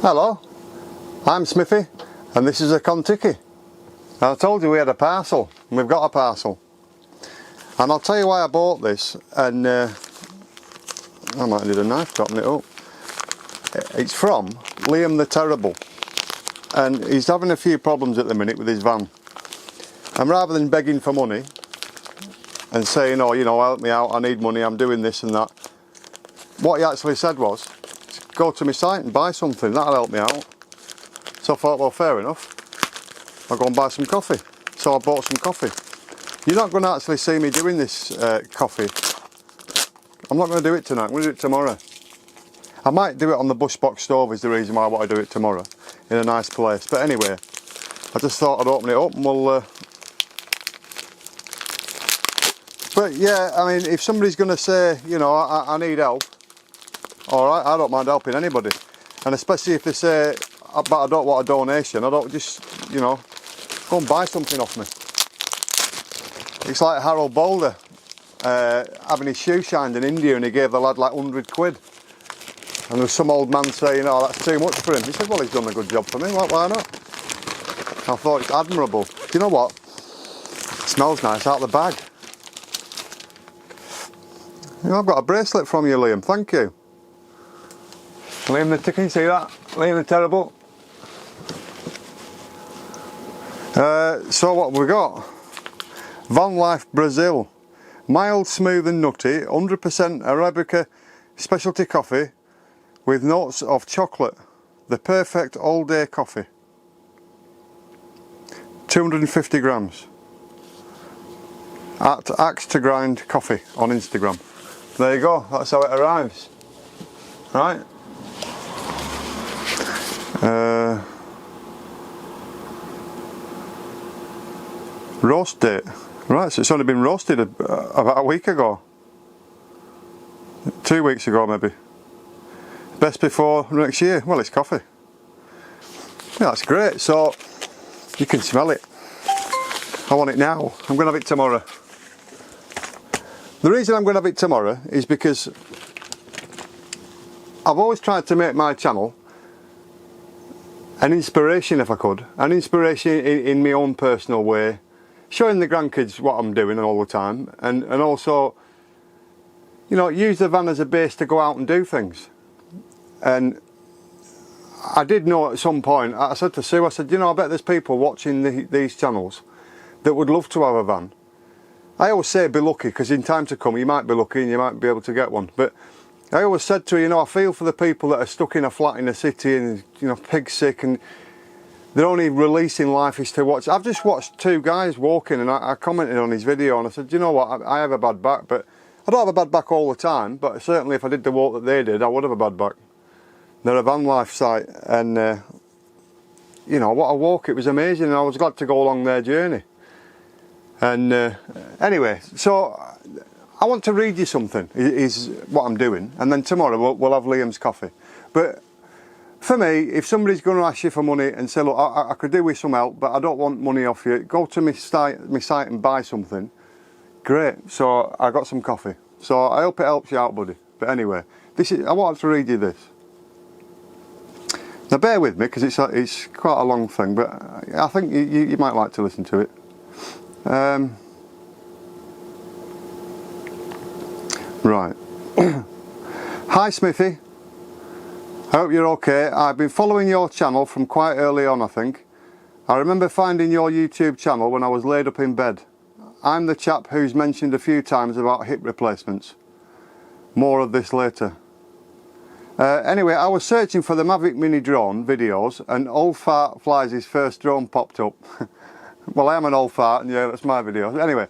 Hello, I'm Smithy and this is a Kontiki. I told you we had a parcel, and we've got a parcel. And I'll tell you why I bought this, and I might need a knife cutting it up. It's from Liam the Terrible, and he's having a few problems at the minute with his van. And rather than begging for money and saying, oh, you know, help me out, I need money, I'm doing this and that, what he actually said was, go to my site and buy something, that'll help me out. So I thought, well, fair enough, I'll go and buy some coffee. So I bought some coffee. You're not going to actually see me doing this coffee. I'm not going to do it tonight, I'm going to do it tomorrow. I might do it on the bushbox stove is the reason why I want to do it tomorrow, in a nice place. But anyway, I just thought I'd open it up and we'll... But yeah, I mean, if somebody's going to say, you know, I need help, alright, I don't mind helping anybody. And especially if they say, but I don't want a donation, I don't just, you know, go and buy something off me. It's like Harold Boulder having his shoe shined in India and he gave the lad like 100 quid. And there was some old man saying, oh, that's too much for him. He said, well, he's done a good job for me, why not? I thought it's admirable. Do you know what? It smells nice out of the bag. You know, I've got a bracelet from you, Liam, thank you. Liam the Ticky, see that? Liam the Terrible. So what have we got? Van Life Brazil. Mild, smooth and nutty, 100% Arabica specialty coffee with notes of chocolate. The perfect all day coffee. 250 grams. At Axe to Grind Coffee on Instagram. There you go, that's how it arrives. Right. Roast date. Right, so it's only been roasted about a week ago. 2 weeks ago maybe. Best before next year. Well, it's coffee. Yeah, that's great. So you can smell it. I want it now. I'm going to have it tomorrow. The reason I'm going to have it tomorrow is because I've always tried to make my channel an inspiration, if I could, an inspiration in my own personal way, showing the grandkids what I'm doing all the time, and also, you know, use the van as a base to go out and do things. And I did know at some point, I said to Sue, I said, you know, I bet there's people watching these channels that would love to have a van. I always say be lucky, because in time to come you might be lucky and you might be able to get one. But I always said to her, you know, I feel for the people that are stuck in a flat in a city and, you know, pig sick, and their only release in life is to watch. I've just watched two guys walking, and I commented on his video and I said, you know what, I have a bad back, but I don't have a bad back all the time, but certainly if I did the walk that they did, I would have a bad back. They're a van life site, and you know, what a walk, it was amazing, and I was glad to go along their journey. And anyway, so I want to read you something, is what I'm doing, and then tomorrow we'll have Liam's coffee. But for me, if somebody's going to ask you for money and say, look, I could do with some help, but I don't want money off you, go to my site and buy something, great. So I got some coffee. So I hope it helps you out, buddy. But anyway, I wanted to read you this. Now bear with me, because it's quite a long thing, but I think you might like to listen to it. Right. Hi Smithy, I hope you're okay. I've been following your channel from quite early on, I think. I remember finding your YouTube channel when I was laid up in bed. I'm the chap who's mentioned a few times about hip replacements. More of this later. Anyway, I was searching for the Mavic Mini drone videos and Old Fart Flies his first drone popped up. Well, I am an old fart, and yeah, that's my video. Anyway,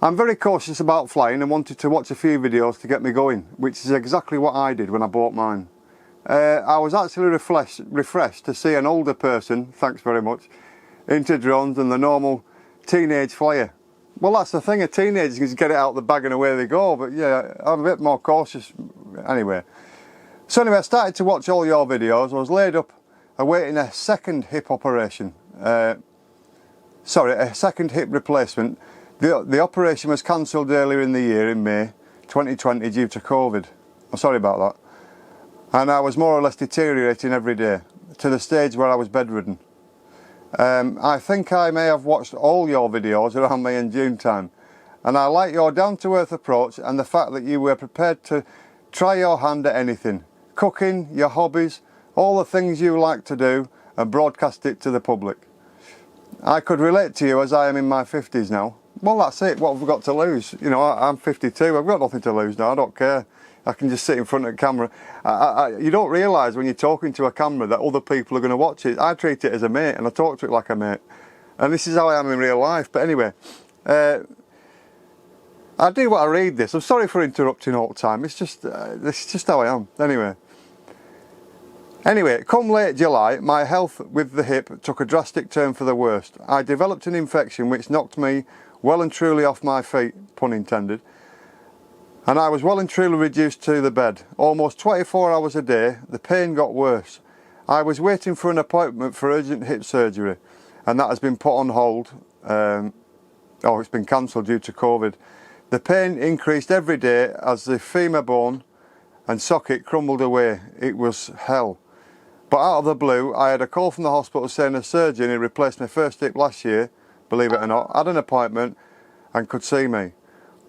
I'm very cautious about flying and wanted to watch a few videos to get me going, which is exactly what I did when I bought mine. I was actually refreshed to see an older person, thanks very much, into drones than the normal teenage flyer. Well, that's the thing, a teenager can just get it out of the bag and away they go, but yeah, I'm a bit more cautious anyway. So anyway, I started to watch all your videos. I was laid up awaiting a second hip operation. Sorry, a second hip replacement. The operation was cancelled earlier in the year, in May 2020, due to COVID. I'm sorry about that. and I was more or less deteriorating every day to the stage where I was bedridden. I think I may have watched all your videos around May and June time, and I like your down-to-earth approach and the fact that you were prepared to try your hand at anything. Cooking, your hobbies, all the things you like to do, and broadcast it to the public. I could relate to you as I am in my 50s now. Well, that's it, what have we got to lose? You know, I'm 52, I've got nothing to lose now, I don't care. I can just sit in front of the camera. You don't realise when you're talking to a camera that other people are going to watch it. I treat it as a mate and I talk to it like a mate. And this is how I am in real life. But anyway, I do what I read this. I'm sorry for interrupting all the time. It's just, this is just how I am. Anyway, come late July, my health with the hip took a drastic turn for the worst. I developed an infection which knocked me well and truly off my feet, pun intended. And I was well and truly reduced to the bed. Almost 24 hours a day, the pain got worse. I was waiting for an appointment for urgent hip surgery, and that has been put on hold. It's been cancelled due to COVID. The pain increased every day as the femur bone and socket crumbled away. It was hell. But out of the blue, I had a call from the hospital saying a surgeon who replaced my first hip last year, believe it or not, had an appointment and could see me.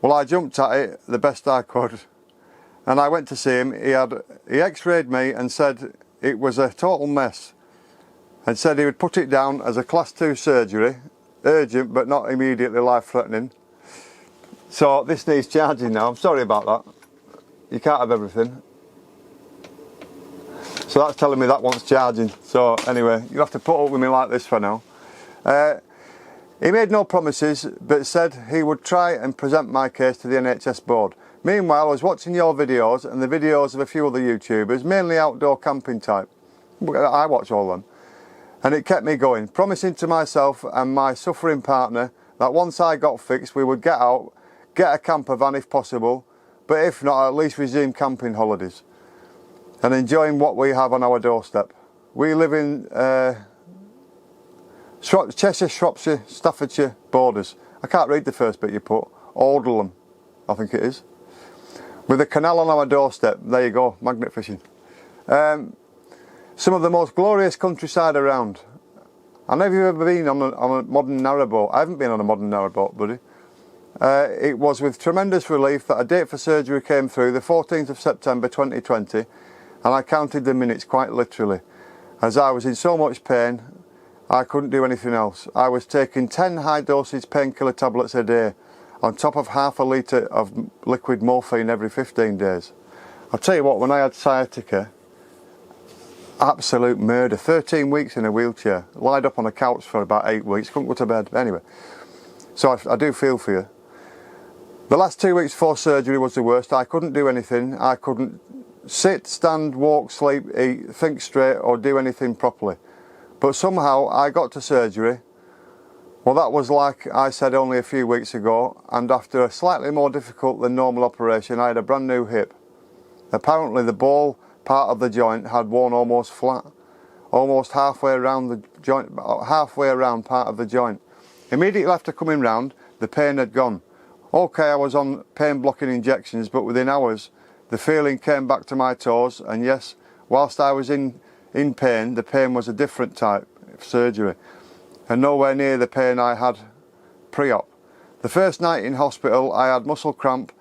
Well, I jumped at it the best I could, and I went to see him. He x-rayed me and said it was a total mess, and said he would put it down as a class 2 surgery, urgent but not immediately life-threatening. So this needs charging now. I'm sorry about that. You can't have everything. So that's telling me that wants charging. So anyway, you'll have to put up with me like this for now. He made no promises, but said he would try and present my case to the NHS board. Meanwhile, I was watching your videos and the videos of a few other YouTubers, mainly outdoor camping type. I watch all them. And it kept me going, promising to myself and my suffering partner that once I got fixed, we would get out, get a camper van if possible, but if not, at least resume camping holidays and enjoying what we have on our doorstep. We live in Cheshire, Shropshire, Staffordshire borders. I can't read the first bit you put. Alderham, I think it is. With a canal on our doorstep. There you go, magnet fishing. Some of the most glorious countryside around. I know if you've ever been on a modern narrowboat. I haven't been on a modern narrowboat, buddy. It was with tremendous relief that a date for surgery came through the 14th of September 2020, and I counted the minutes quite literally, as I was in so much pain I couldn't do anything else. I was taking 10 high dosage painkiller tablets a day, on top of half a litre of liquid morphine every 15 days. I'll tell you what, when I had sciatica, absolute murder. 13 weeks in a wheelchair, lied up on a couch for about 8 weeks, couldn't go to bed. Anyway, so I do feel for you. The last 2 weeks before surgery was the worst. I couldn't do anything. I couldn't sit, stand, walk, sleep, eat, think straight or do anything properly. But somehow I got to surgery. Well, that was like I said only a few weeks ago, and after a slightly more difficult than normal operation, I had a brand new hip. Apparently the ball part of the joint had worn almost flat, almost halfway around the joint, halfway around part of the joint. Immediately after coming round, the pain had gone. Okay, I was on pain blocking injections, but within hours the feeling came back to my toes, and yes, whilst I was in pain, the pain was a different type of surgery and nowhere near the pain I had pre-op. The first night in hospital I had muscle cramp,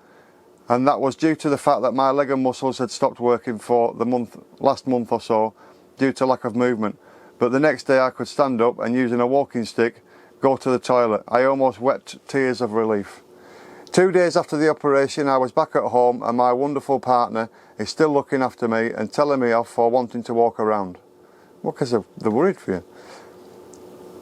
and that was due to the fact that my leg and muscles had stopped working for the last month or so due to lack of movement. But the next day I could stand up and, using a walking stick, go to the toilet. I almost wept tears of relief. 2 days after the operation I was back at home, and my wonderful partner is still looking after me and telling me off for wanting to walk around. Well, because they're worried for you.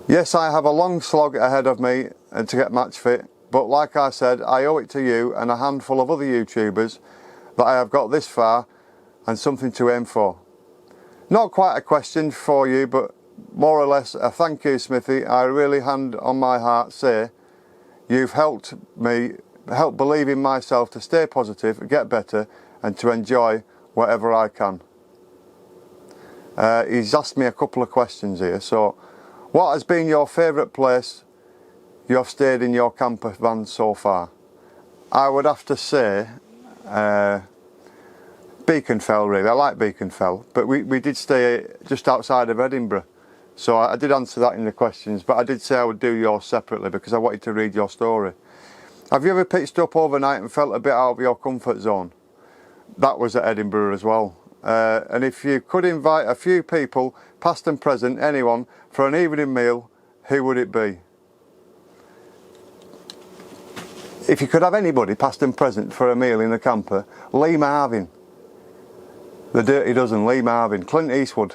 Yes, I have a long slog ahead of me and to get match fit, but like I said, I owe it to you and a handful of other YouTubers that I have got this far and something to aim for. Not quite a question for you, but more or less a thank you, Smithy. I really, hand on my heart, say you've helped me, helped believe in myself to stay positive, get better, and to enjoy whatever I can. He's asked me a couple of questions here. So, what has been your favourite place you have stayed in your camper van so far? I would have to say Beaconfell really. I like Beaconfell, but we did stay just outside of Edinburgh. So I did answer that in the questions, but I did say I would do yours separately because I wanted to read your story. Have you ever pitched up overnight and felt a bit out of your comfort zone? That was at Edinburgh as well. And if you could invite a few people, past and present, anyone, for an evening meal, who would it be? If you could have anybody, past and present, for a meal in the camper, Lee Marvin, the Dirty Dozen, Lee Marvin, Clint Eastwood,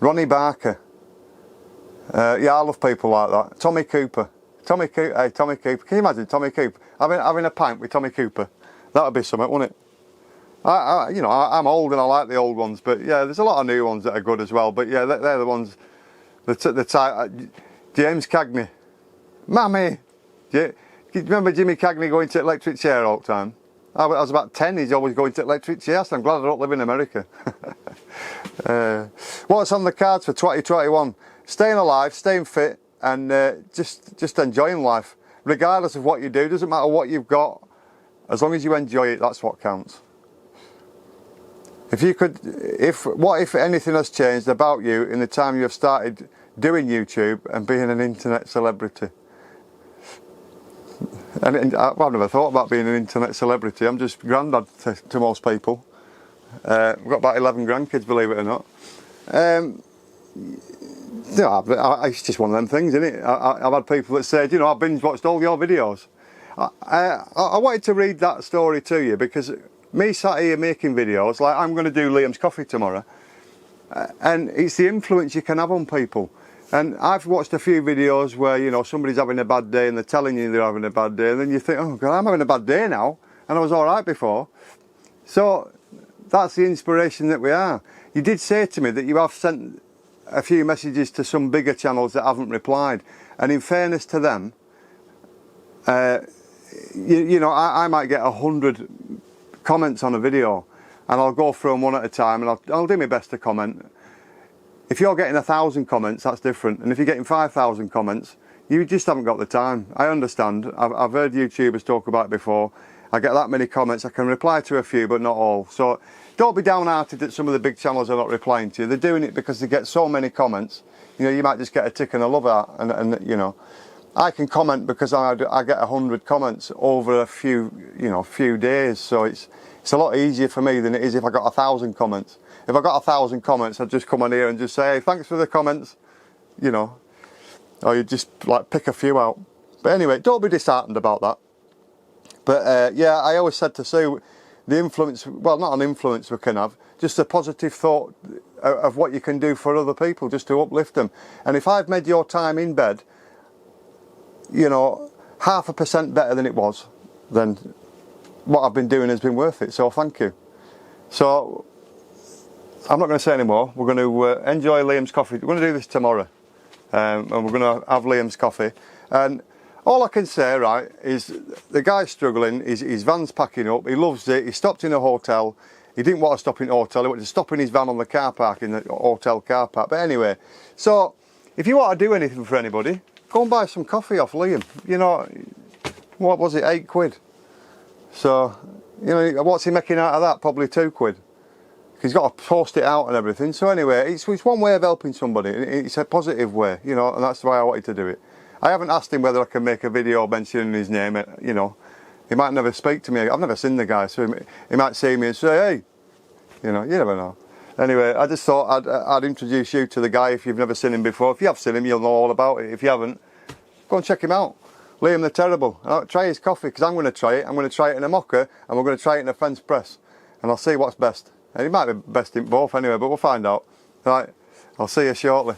Ronnie Barker. Yeah, I love people like that. Tommy Cooper. Tommy Cooper. Can you imagine Tommy Cooper having a pint with Tommy Cooper? That would be something, wouldn't it? You know, I'm old and I like the old ones, but yeah, there's a lot of new ones that are good as well. But yeah, they're the ones. The type. James Cagney. Mammy. Do you remember Jimmy Cagney going to electric chair all the time? I was about 10, he's always going to electric chair, so I'm glad I don't live in America. What's on the cards for 2021? Staying alive, staying fit, and just enjoying life. Regardless of what you do, doesn't matter what you've got, as long as you enjoy it, that's what counts. What if anything has changed about you in the time you have started doing YouTube and being an internet celebrity? And I've never thought about being an internet celebrity. I'm just granddad to most people. We've got about 11 grandkids, believe it or not. It's just one of them things, isn't it? I've had people that said, you know, I binge watched all your videos. I wanted to read that story to you because me sat here making videos, like I'm going to do Liam's Coffee tomorrow, and it's the influence you can have on people. And I've watched a few videos where, you know, somebody's having a bad day and they're telling you they're having a bad day, and then you think, oh God, I'm having a bad day now, and I was all right before. So that's the inspiration that we are. You did say to me that you have sent a few messages to some bigger channels that haven't replied, and in fairness to them, you know, I might get 100 comments on a video, and I'll go through them one at a time, and I'll do my best to comment. If you're getting 1,000 comments, that's different, and if you're getting 5,000 comments, you just haven't got the time. I understand. I've heard YouTubers talk about it before. I get that many comments, I can reply to a few, but not all. So don't be downhearted that some of the big channels are not replying to you. They're doing it because they get so many comments. You know, you might just get a tick and a love heart, and you know, I can comment because I get 100 comments over a few days. So it's a lot easier for me than it is if I got 1,000 comments. If I got 1,000 comments, I'd just come on here and just say, hey, thanks for the comments, you know, or you just like pick a few out. But anyway, don't be disheartened about that. But yeah, I always said to Sue, the influence, well, not an influence we can have, just a positive thought of what you can do for other people, just to uplift them. And if I've made your time in bed, you know, 0.5% better than it was, then what I've been doing has been worth it. So thank you. So I'm not going to say any more. We're going to enjoy Liam's coffee. We're going to do this tomorrow, and we're going to have Liam's coffee. And all I can say, right, is the guy's struggling. His van's packing up. He loves it. He stopped in a hotel. He didn't want to stop in a hotel. He wanted to stop in his van on the car park, in the hotel car park. But anyway, so if you want to do anything for anybody, go and buy some coffee off Liam. You know, what was it, £8? So, you know, what's he making out of that? Probably £2. He's got to post it out and everything. So anyway, it's one way of helping somebody. It's a positive way, you know, and that's why I wanted to do it. I haven't asked him whether I can make a video mentioning his name. You know, he might never speak to me. I've never seen the guy, so he might see me and say, hey, you know, you never know. Anyway, I just thought I'd introduce you to the guy if you've never seen him before. If you have seen him, you'll know all about it. If you haven't, go and check him out. Liam the Terrible. Try his coffee, because I'm going to try it. I'm going to try it in a mocha, and we're going to try it in a French press, and I'll see what's best. And it might be best in both anyway, but we'll find out. Right, I'll see you shortly.